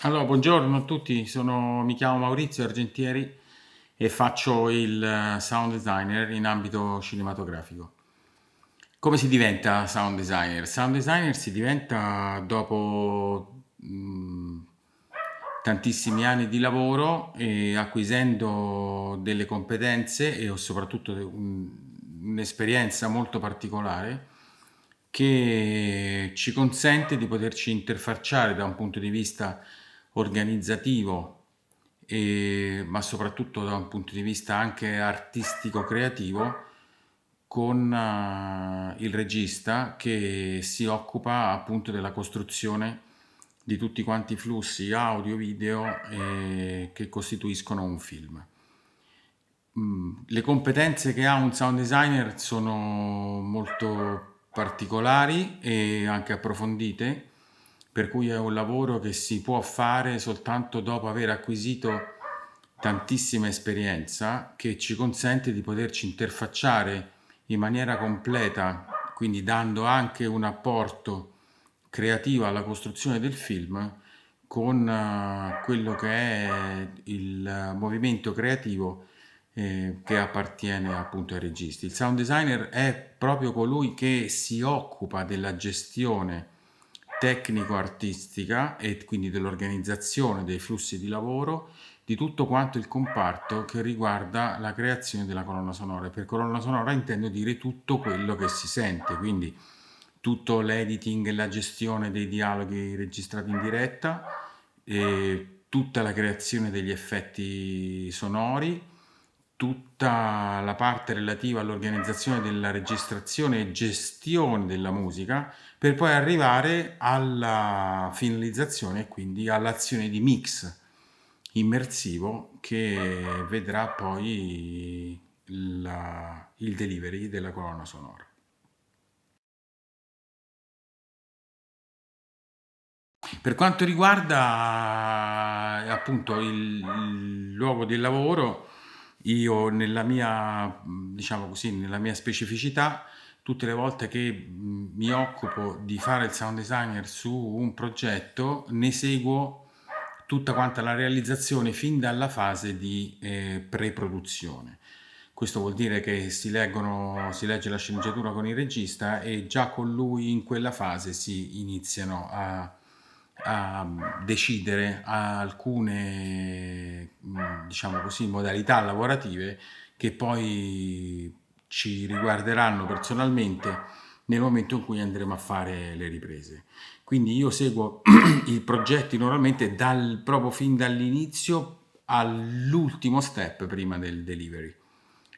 Allora, buongiorno a tutti, mi chiamo Maurizio Argentieri e faccio il sound designer in ambito cinematografico. Come si diventa sound designer? Sound designer si diventa dopo tantissimi anni di lavoro e acquisendo delle competenze e soprattutto un'esperienza molto particolare che ci consente di poterci interfacciare da un punto di vista organizzativo, ma soprattutto da un punto di vista anche artistico-creativo con il regista che si occupa appunto della costruzione di tutti quanti i flussi audio, video che costituiscono un film. Le competenze che ha un sound designer sono molto particolari e anche approfondite, per cui è un lavoro che si può fare soltanto dopo aver acquisito tantissima esperienza che ci consente di poterci interfacciare in maniera completa, quindi dando anche un apporto creativo alla costruzione del film con quello che è il movimento creativo che appartiene appunto ai registi. Il sound designer è proprio colui che si occupa della gestione tecnico-artistica e quindi dell'organizzazione dei flussi di lavoro di tutto quanto il comparto che riguarda la creazione della colonna sonora. Per colonna sonora intendo dire tutto quello che si sente, quindi tutto l'editing e la gestione dei dialoghi registrati in diretta, tutta la creazione degli effetti sonori, tutta la parte relativa all'organizzazione della registrazione e gestione della musica, per poi arrivare alla finalizzazione e quindi all'azione di mix immersivo che vedrà poi il delivery della colonna sonora. Per quanto riguarda appunto il luogo di lavoro, io nella mia, diciamo così, nella mia specificità, tutte le volte che mi occupo di fare il sound designer su un progetto, ne seguo tutta quanta la realizzazione fin dalla fase di pre-produzione. Questo vuol dire che si legge la sceneggiatura con il regista e già con lui in quella fase si iniziano a decidere alcune, diciamo così, modalità lavorative che poi ci riguarderanno personalmente nel momento in cui andremo a fare le riprese. Quindi io seguo i progetti normalmente proprio fin dall'inizio all'ultimo step prima del delivery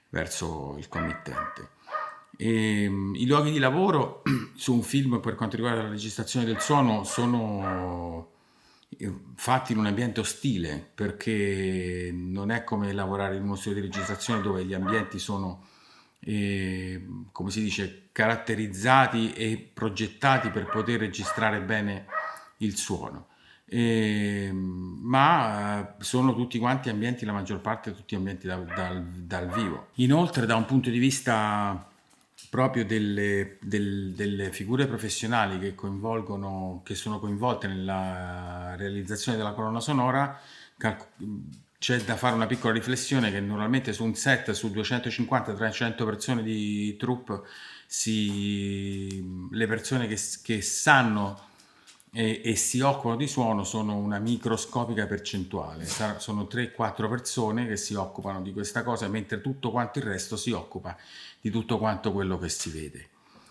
verso il committente. I luoghi di lavoro su un film per quanto riguarda la registrazione del suono sono fatti in un ambiente ostile perché non è come lavorare in uno studio di registrazione dove gli ambienti sono, come si dice, caratterizzati e progettati per poter registrare bene il suono. Ma sono tutti quanti ambienti, la maggior parte tutti ambienti dal vivo. Inoltre, da un punto di vista proprio delle figure professionali che sono coinvolte nella realizzazione della colonna sonora, calc- c'è da fare una piccola riflessione che normalmente su un set su 250-300 persone di troupe le persone che sanno e si occupano di suono sono una microscopica percentuale, sono 3-4 persone che si occupano di questa cosa, mentre tutto quanto il resto si occupa di tutto quanto quello che si vede.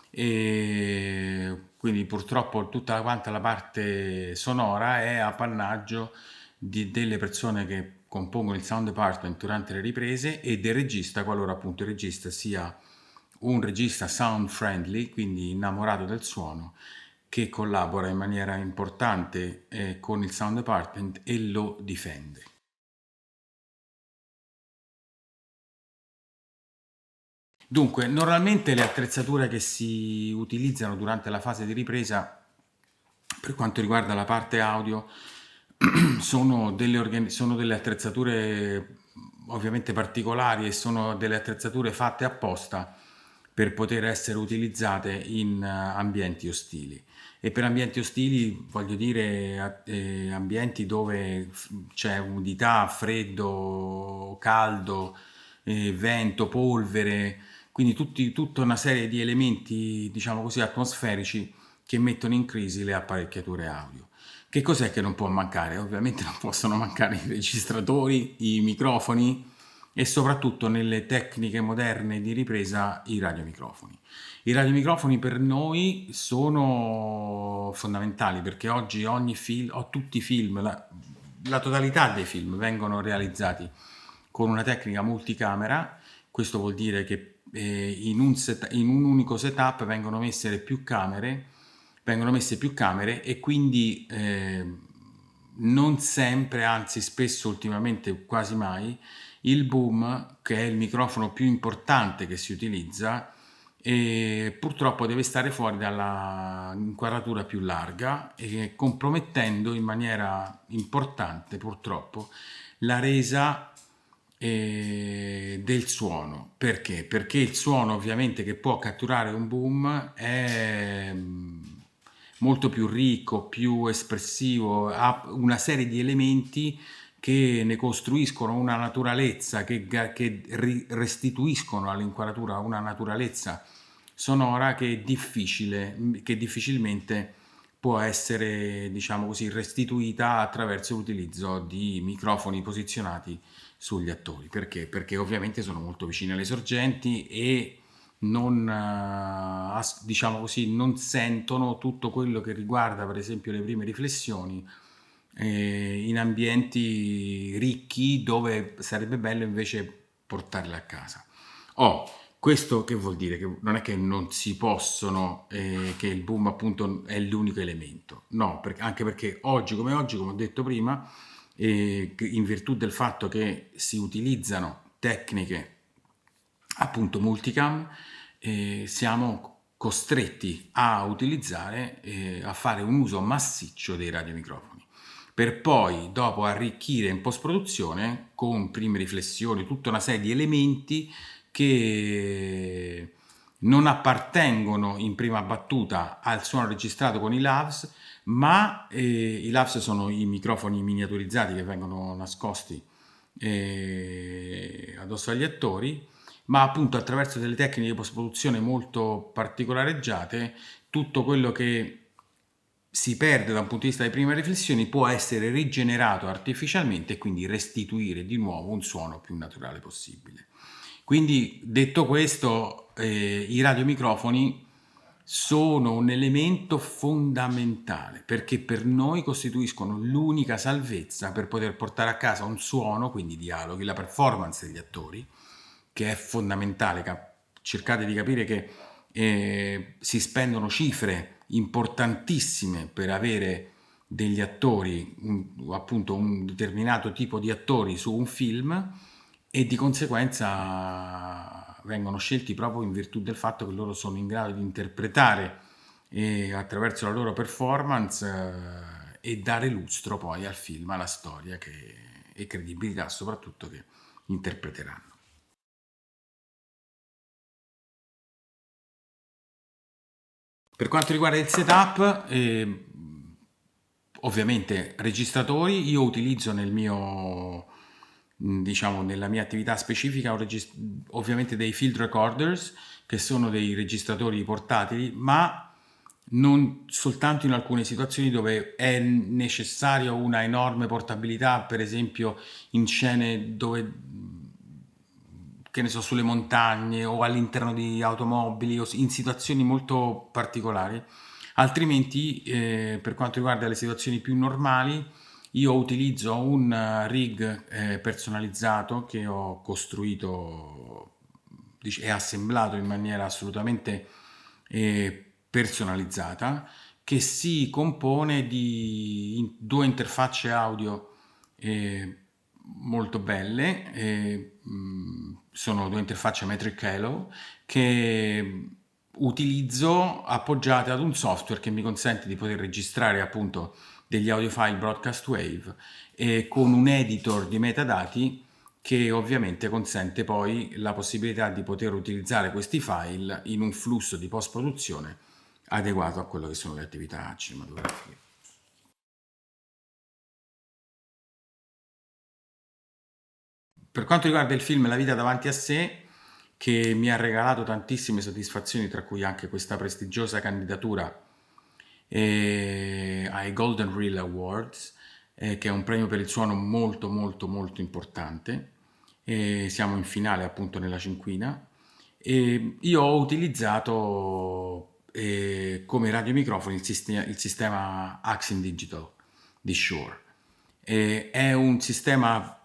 E quindi purtroppo tutta quanta la parte sonora è appannaggio delle persone che compongono il sound department durante le riprese e del regista, qualora appunto il regista sia un regista sound friendly, quindi innamorato del suono, che collabora in maniera importante con il sound department e lo difende. Dunque, normalmente le attrezzature che si utilizzano durante la fase di ripresa, per quanto riguarda la parte audio, sono delle attrezzature ovviamente particolari e sono delle attrezzature fatte apposta per poter essere utilizzate in ambienti ostili. E per ambienti ostili voglio dire ambienti dove c'è umidità, freddo, caldo, vento, polvere, quindi tutta una serie di elementi, diciamo così, atmosferici che mettono in crisi le apparecchiature audio. Che cos'è che non può mancare? Ovviamente non possono mancare i registratori, i microfoni e soprattutto nelle tecniche moderne di ripresa i radiomicrofoni. I radiomicrofoni per noi sono fondamentali perché oggi ogni film, o tutti i film, la totalità dei film vengono realizzati con una tecnica multicamera. Questo vuol dire che in un unico setup vengono messe più camere e quindi non sempre, anzi spesso ultimamente quasi mai, il boom, che è il microfono più importante che si utilizza, e purtroppo deve stare fuori dalla inquadratura più larga e compromettendo in maniera importante purtroppo la resa del suono. Perché? Perché il suono ovviamente che può catturare un boom è molto più ricco, più espressivo, ha una serie di elementi che ne costruiscono una naturalezza, che restituiscono all'inquadratura una naturalezza sonora che è difficile, che difficilmente può essere, diciamo così, restituita attraverso l'utilizzo di microfoni posizionati sugli attori. Perché? Perché ovviamente sono molto vicini alle sorgenti e non, diciamo così, non sentono tutto quello che riguarda, per esempio, le prime riflessioni in ambienti ricchi dove sarebbe bello invece portarle a casa. Questo che vuol dire? Che non è che non si possono, che il boom appunto è l'unico elemento, no, anche perché oggi, come ho detto prima, in virtù del fatto che si utilizzano tecniche appunto multicam, siamo costretti a utilizzare, a fare un uso massiccio dei radiomicrofoni, per poi dopo arricchire in post-produzione con prime riflessioni, tutta una serie di elementi che non appartengono in prima battuta al suono registrato con i LAVs, ma i LAVs sono i microfoni miniaturizzati che vengono nascosti addosso agli attori, ma appunto attraverso delle tecniche di post-produzione molto particolareggiate, tutto quello che si perde da un punto di vista di prime riflessioni può essere rigenerato artificialmente e quindi restituire di nuovo un suono più naturale possibile. Quindi, detto questo, i radiomicrofoni sono un elemento fondamentale perché per noi costituiscono l'unica salvezza per poter portare a casa un suono, quindi i dialoghi, la performance degli attori, che è fondamentale. Cercate di capire che si spendono cifre importantissime per avere degli attori, appunto un determinato tipo di attori su un film e di conseguenza vengono scelti proprio in virtù del fatto che loro sono in grado di interpretare attraverso la loro performance e dare lustro poi al film, alla storia e credibilità soprattutto che interpreteranno. Per quanto riguarda il setup, ovviamente registratori, io utilizzo diciamo, nella mia attività specifica ovviamente dei field recorders, che sono dei registratori portatili, ma non soltanto in alcune situazioni dove è necessaria una enorme portabilità, per esempio in scene dove, che ne so, sulle montagne o all'interno di automobili o in situazioni molto particolari. Altrimenti, per quanto riguarda le situazioni più normali, io utilizzo un rig personalizzato che ho costruito e assemblato in maniera assolutamente personalizzata, che si compone di due interfacce audio molto belle, sono due interfacce Metric Halo che utilizzo appoggiate ad un software che mi consente di poter registrare appunto degli audio file broadcast wave e con un editor di metadati che ovviamente consente poi la possibilità di poter utilizzare questi file in un flusso di post-produzione adeguato a quello che sono le attività cinematografiche. Per quanto riguarda il film La vita davanti a sé, che mi ha regalato tantissime soddisfazioni, tra cui anche questa prestigiosa candidatura ai Golden Reel Awards, che è un premio per il suono molto molto molto importante. Siamo in finale appunto nella cinquina. E io ho utilizzato come radiomicrofono il sistema Axin Digital di Shure. È un sistema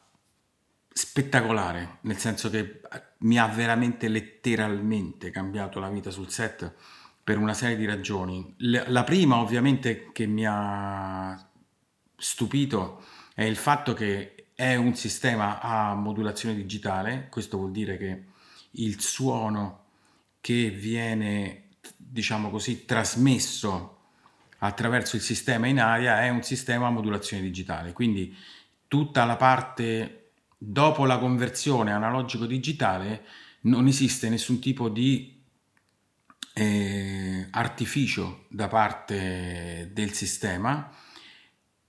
spettacolare, nel senso che mi ha veramente letteralmente cambiato la vita sul set per una serie di ragioni. La prima, ovviamente, che mi ha stupito è il fatto che è un sistema a modulazione digitale. Questo vuol dire che il suono che viene, diciamo così, trasmesso attraverso il sistema in aria è un sistema a modulazione digitale, quindi tutta la parte dopo la conversione analogico-digitale non esiste nessun tipo di artificio da parte del sistema,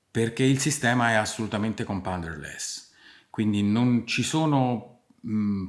perché il sistema è assolutamente compounderless, quindi non ci sono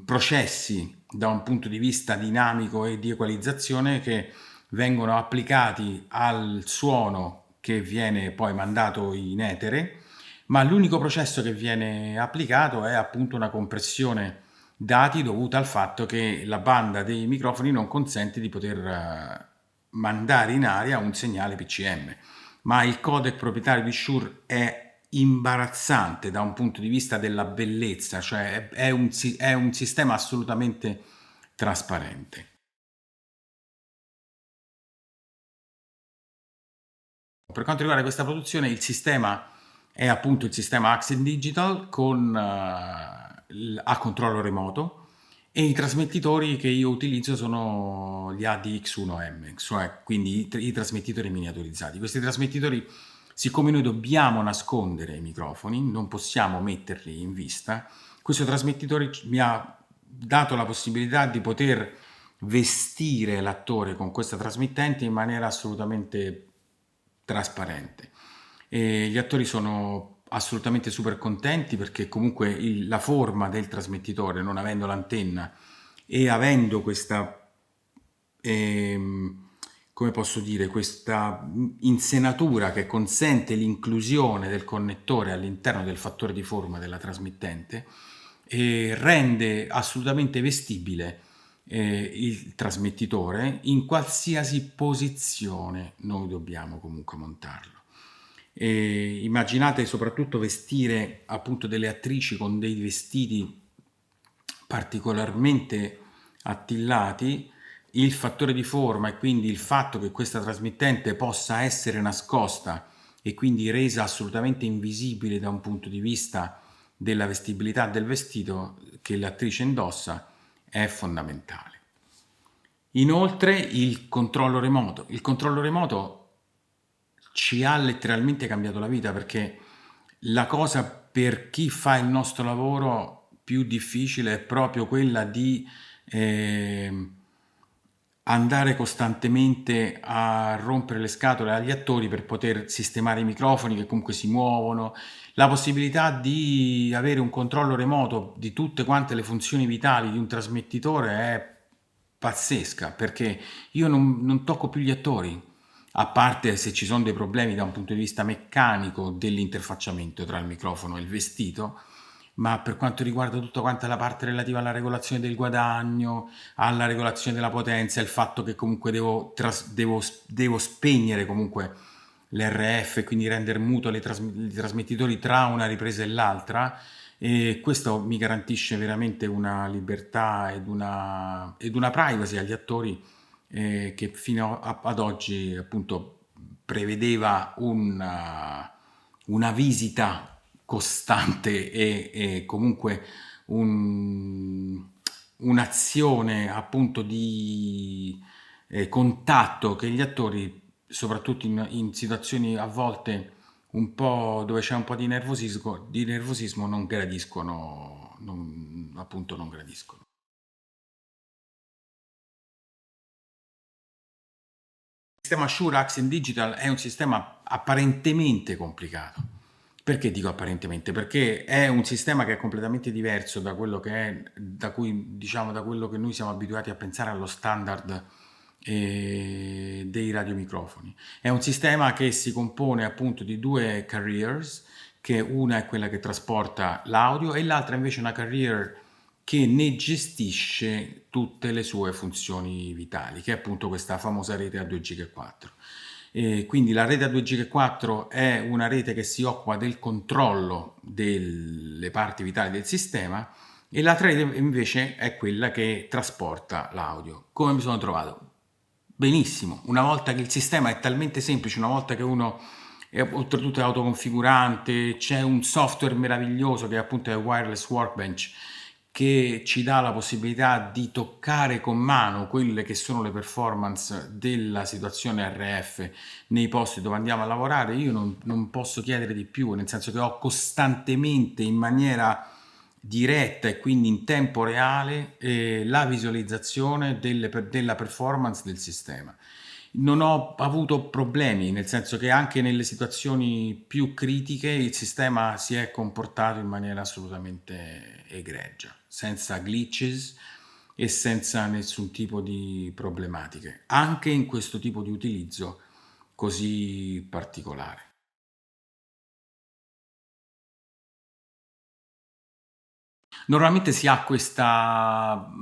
processi da un punto di vista dinamico e di equalizzazione che vengono applicati al suono che viene poi mandato in etere, ma l'unico processo che viene applicato è appunto una compressione dati dovuta al fatto che la banda dei microfoni non consente di poter mandare in aria un segnale PCM, ma il codec proprietario di Shure è imbarazzante da un punto di vista della bellezza, cioè è un sistema assolutamente trasparente. Per quanto riguarda questa produzione, il sistema è appunto il sistema Axon Digital a controllo remoto, e i trasmettitori che io utilizzo sono gli ADX1M, cioè quindi i trasmettitori miniaturizzati. Questi trasmettitori, siccome noi dobbiamo nascondere i microfoni, non possiamo metterli in vista, questo trasmettitore mi ha dato la possibilità di poter vestire l'attore con questa trasmittente in maniera assolutamente trasparente. E gli attori sono assolutamente super contenti, perché comunque la forma del trasmettitore, non avendo l'antenna e avendo questa, come posso dire, questa insenatura che consente l'inclusione del connettore all'interno del fattore di forma della trasmittente, rende assolutamente vestibile il trasmettitore in qualsiasi posizione noi dobbiamo comunque montarlo. Immaginate soprattutto vestire appunto delle attrici con dei vestiti particolarmente attillati, il fattore di forma e quindi il fatto che questa trasmittente possa essere nascosta e quindi resa assolutamente invisibile da un punto di vista della vestibilità del vestito che l'attrice indossa è fondamentale. Inoltre il controllo remoto. Il controllo remoto ci ha letteralmente cambiato la vita, perché la cosa per chi fa il nostro lavoro più difficile è proprio quella di andare costantemente a rompere le scatole agli attori per poter sistemare i microfoni che comunque si muovono. La possibilità di avere un controllo remoto di tutte quante le funzioni vitali di un trasmettitore è pazzesca, perché io non tocco più gli attori, a parte se ci sono dei problemi da un punto di vista meccanico dell'interfacciamento tra il microfono e il vestito, ma per quanto riguarda tutta quanta la parte relativa alla regolazione del guadagno, alla regolazione della potenza, il fatto che comunque devo spegnere comunque l'RF e quindi rendere muto i trasmettitori tra una ripresa e l'altra, e questo mi garantisce veramente una libertà ed una privacy agli attori che fino ad oggi appunto prevedeva una visita costante e comunque un'azione appunto di contatto che gli attori, soprattutto in situazioni a volte un po' dove c'è un po' di nervosismo non gradiscono appunto non gradiscono. Il sistema Shure Accent Digital è un sistema apparentemente complicato. Perché dico apparentemente? Perché è un sistema che è completamente diverso da quello che è, da quello che noi siamo abituati a pensare allo standard dei radiomicrofoni. È un sistema che si compone appunto di due carriers, che una è quella che trasporta l'audio e l'altra invece è una carrier che ne gestisce tutte le sue funzioni vitali, che è appunto questa famosa rete a 2 giga e 4. E quindi la rete a 2 giga e 4 è una rete che si occupa del controllo delle parti vitali del sistema e l'altra rete invece è quella che trasporta l'audio. Come mi sono trovato? Benissimo, una volta che il sistema è talmente semplice, una volta che uno è oltretutto è autoconfigurante, c'è un software meraviglioso che appunto è Wireless Workbench che ci dà la possibilità di toccare con mano quelle che sono le performance della situazione RF nei posti dove andiamo a lavorare. Io non posso chiedere di più, nel senso che ho costantemente in maniera diretta e quindi in tempo reale la visualizzazione della performance del sistema. Non ho avuto problemi, nel senso che anche nelle situazioni più critiche il sistema si è comportato in maniera assolutamente egregia, senza glitches e senza nessun tipo di problematiche, anche in questo tipo di utilizzo così particolare. Normalmente si ha questa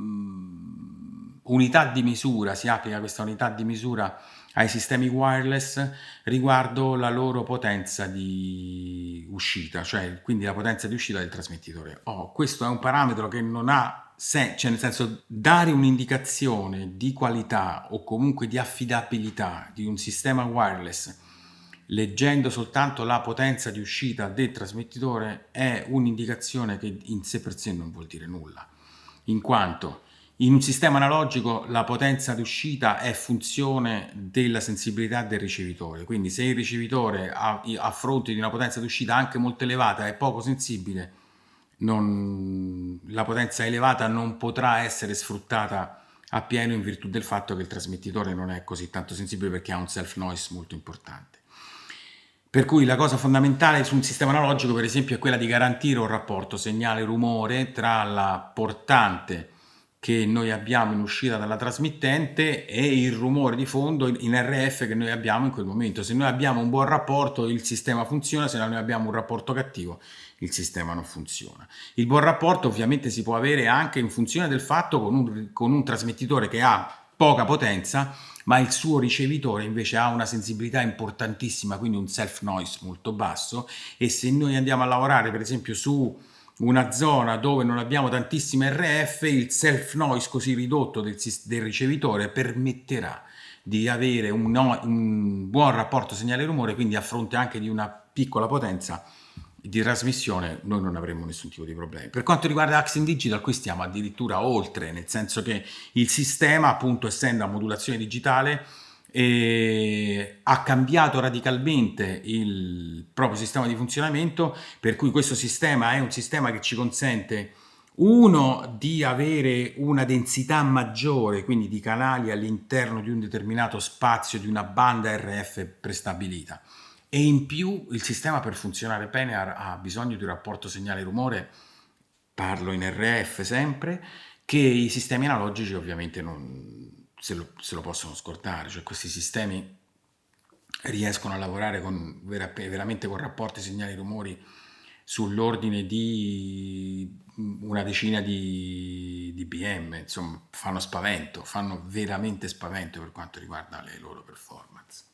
unità di misura, si applica questa unità di misura ai sistemi wireless riguardo la loro potenza di uscita, cioè quindi la potenza di uscita del trasmettitore. Questo è un parametro che non ha senso, cioè nel senso dare un'indicazione di qualità o comunque di affidabilità di un sistema wireless leggendo soltanto la potenza di uscita del trasmettitore è un'indicazione che in sé per sé non vuol dire nulla, in quanto in un sistema analogico la potenza di uscita è funzione della sensibilità del ricevitore, quindi se il ricevitore a fronte di una potenza di uscita anche molto elevata è poco sensibile, la potenza elevata non potrà essere sfruttata appieno in virtù del fatto che il trasmettitore non è così tanto sensibile perché ha un self noise molto importante. Per cui la cosa fondamentale su un sistema analogico, per esempio, è quella di garantire un rapporto segnale-rumore tra la portante che noi abbiamo in uscita dalla trasmittente e il rumore di fondo in RF che noi abbiamo in quel momento. Se noi abbiamo un buon rapporto, il sistema funziona; se noi abbiamo un rapporto cattivo, il sistema non funziona. Il buon rapporto ovviamente si può avere anche in funzione del fatto con un trasmettitore che ha poca potenza, ma il suo ricevitore invece ha una sensibilità importantissima, quindi un self noise molto basso, e se noi andiamo a lavorare per esempio su una zona dove non abbiamo tantissime RF, il self noise così ridotto del ricevitore permetterà di avere un buon rapporto segnale-rumore, quindi a fronte anche di una piccola potenza di trasmissione noi non avremo nessun tipo di problemi. Per quanto riguarda Accent Digital, qui stiamo addirittura oltre, nel senso che il sistema, appunto essendo a modulazione digitale, ha cambiato radicalmente il proprio sistema di funzionamento, per cui questo sistema è un sistema che ci consente uno di avere una densità maggiore, quindi di canali all'interno di un determinato spazio di una banda RF prestabilita, e in più il sistema per funzionare bene ha bisogno di un rapporto segnale-rumore, parlo in RF sempre, che i sistemi analogici ovviamente non se lo possono scordare, cioè questi sistemi riescono a lavorare veramente con rapporti segnali-rumori sull'ordine di una decina di dBm, insomma fanno veramente spavento per quanto riguarda le loro performance.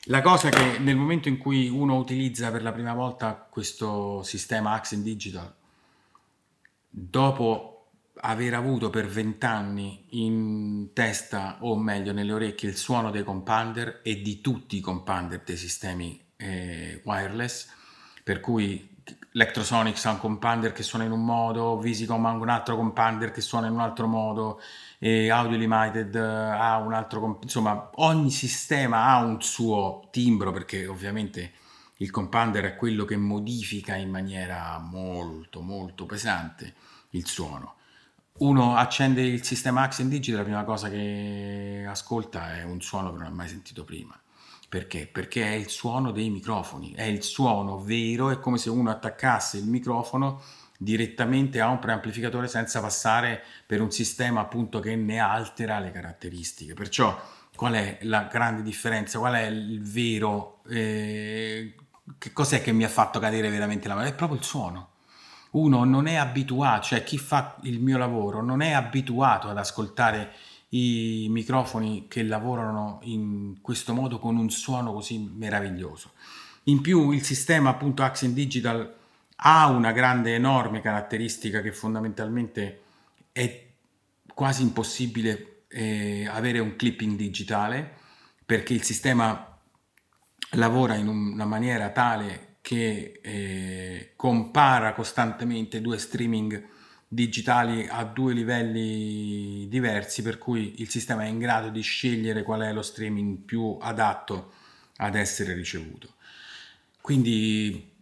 La cosa che nel momento in cui uno utilizza per la prima volta questo sistema Accent Digital, dopo aver avuto per 20 anni in testa, o meglio nelle orecchie, il suono dei compander e di tutti i compander dei sistemi wireless, per cui Lectrosonics ha un compander che suona in un modo, Visicom ha un altro compander che suona in un altro modo, e Audio Limited ha un altro, insomma ogni sistema ha un suo timbro, perché ovviamente Il compounder è quello che modifica in maniera molto molto pesante il suono. Uno accende il sistema Accent Digital, la prima cosa che ascolta è un suono che non ha mai sentito prima. Perché? Perché è il suono dei microfoni, è il suono vero, è come se uno attaccasse il microfono direttamente a un preamplificatore senza passare per un sistema appunto che ne altera le caratteristiche. Perciò qual è la grande differenza? Qual è il vero? Che cos'è che mi ha fatto cadere veramente la mano? È proprio il suono. Uno non è abituato, cioè chi fa il mio lavoro non è abituato ad ascoltare i microfoni che lavorano in questo modo con un suono così meraviglioso. In più il sistema appunto Accent Digital ha una grande, enorme caratteristica che fondamentalmente è quasi impossibile avere un clipping digitale perché il sistema lavora in una maniera tale che compara costantemente due streaming digitali a due livelli diversi, per cui il sistema è in grado di scegliere qual è lo streaming più adatto ad essere ricevuto. Quindi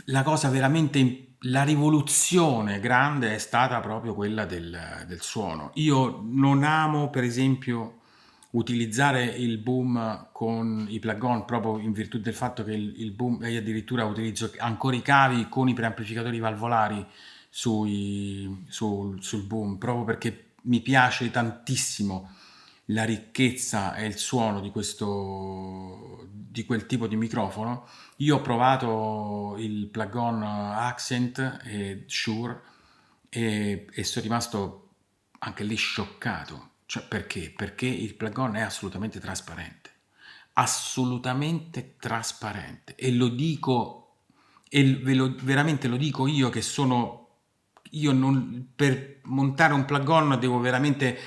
la cosa veramente, la rivoluzione grande è stata proprio quella del suono. Io non amo, per esempio, utilizzare il boom con i plug-on proprio in virtù del fatto che il boom, io addirittura utilizzo ancora i cavi con i preamplificatori valvolari sul boom, proprio perché mi piace tantissimo la ricchezza e il suono di quel tipo di microfono. Io ho provato il plug-on Accent e Shure e sono rimasto anche lì scioccato. Cioè, perché? Perché il plug-on è assolutamente trasparente. Assolutamente trasparente. E lo dico, veramente lo dico io che sono... Io non, per montare un plug-on devo veramente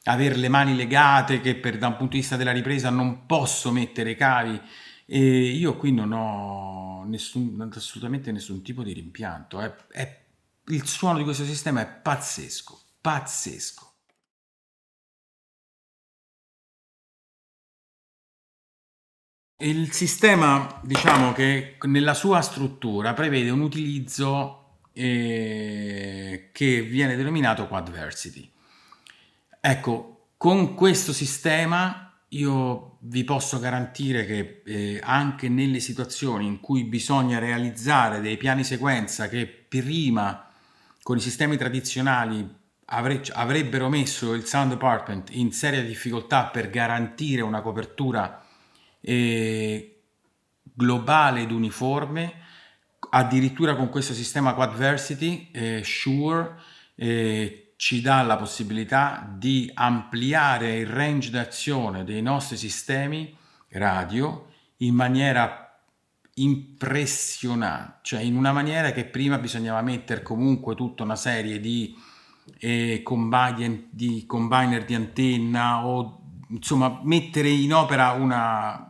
avere le mani legate, che da un punto di vista della ripresa non posso mettere cavi e io qui non ho assolutamente nessun tipo di rimpianto. Il suono di questo sistema è pazzesco, pazzesco. Il sistema, diciamo che nella sua struttura prevede un utilizzo che viene denominato quadversity. Ecco, con questo sistema io vi posso garantire che anche nelle situazioni in cui bisogna realizzare dei piani sequenza che prima con i sistemi tradizionali avrebbero messo il sound department in seria difficoltà per garantire una copertura globale ed uniforme, addirittura con questo sistema Quadversity, Shure ci dà la possibilità di ampliare il range d'azione dei nostri sistemi radio in maniera impressionante, cioè in una maniera che prima bisognava mettere comunque tutta una serie di combiner di antenna o insomma mettere in opera una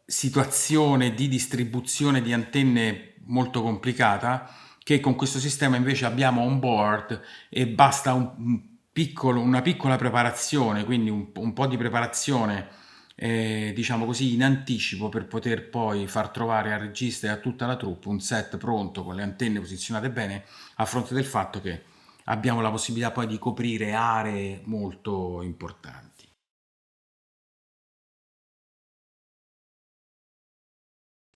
situazione di distribuzione di antenne molto complicata che con questo sistema invece abbiamo on board e basta una piccola preparazione, quindi un po' di preparazione diciamo così in anticipo per poter poi far trovare al regista e a tutta la troupe un set pronto con le antenne posizionate bene, a fronte del fatto che abbiamo la possibilità poi di coprire aree molto importanti.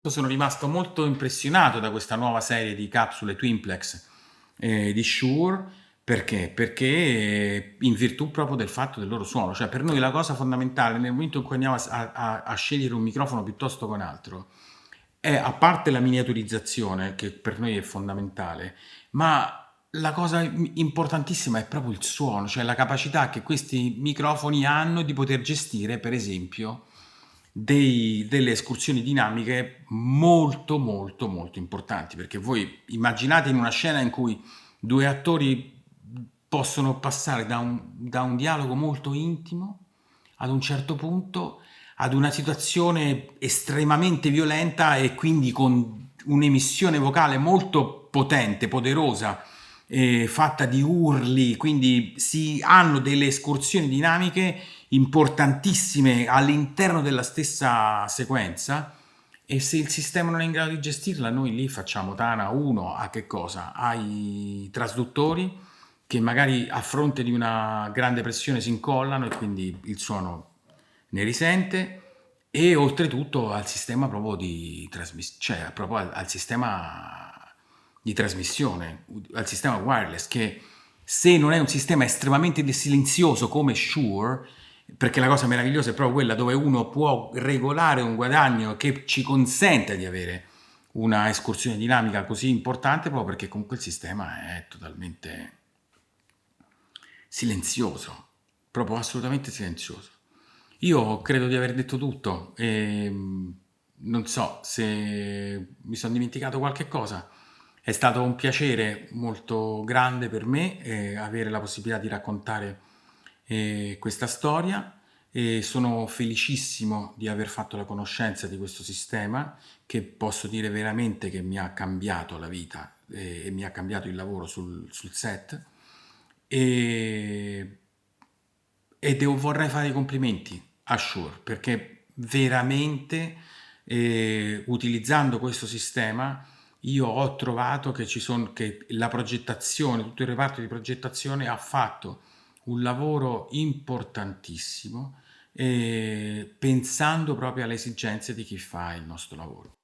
Sono rimasto molto impressionato da questa nuova serie di capsule Twimplex di Shure. Perché? Perché in virtù proprio del fatto del loro suono, cioè per noi la cosa fondamentale nel momento in cui andiamo a scegliere un microfono piuttosto che un altro è, a parte la miniaturizzazione che per noi è fondamentale, ma la cosa importantissima è proprio il suono, cioè la capacità che questi microfoni hanno di poter gestire, per esempio, delle escursioni dinamiche molto molto molto importanti, perché voi immaginate in una scena in cui due attori possono passare da un dialogo molto intimo ad un certo punto ad una situazione estremamente violenta e quindi con un'emissione vocale molto potente, poderosa, fatta di urli, quindi si hanno delle escursioni dinamiche importantissime all'interno della stessa sequenza e se il sistema non è in grado di gestirla, noi lì facciamo tana uno a che cosa? Ai trasduttori che magari a fronte di una grande pressione si incollano e quindi il suono ne risente, e oltretutto al sistema proprio di trasmissione, cioè proprio al sistema di trasmissione, al sistema wireless, che se non è un sistema estremamente silenzioso come Shure, perché la cosa meravigliosa è proprio quella dove uno può regolare un guadagno che ci consente di avere una escursione dinamica così importante, proprio perché comunque il sistema è totalmente silenzioso, proprio assolutamente silenzioso. Io credo di aver detto tutto e non so se mi sono dimenticato qualche cosa. È stato un piacere molto grande per me avere la possibilità di raccontare questa storia, e sono felicissimo di aver fatto la conoscenza di questo sistema che posso dire veramente che mi ha cambiato la vita e mi ha cambiato il lavoro sul set, e vorrei fare i complimenti a Shure perché veramente utilizzando questo sistema io ho trovato che che la progettazione, tutto il reparto di progettazione ha fatto un lavoro importantissimo, pensando proprio alle esigenze di chi fa il nostro lavoro.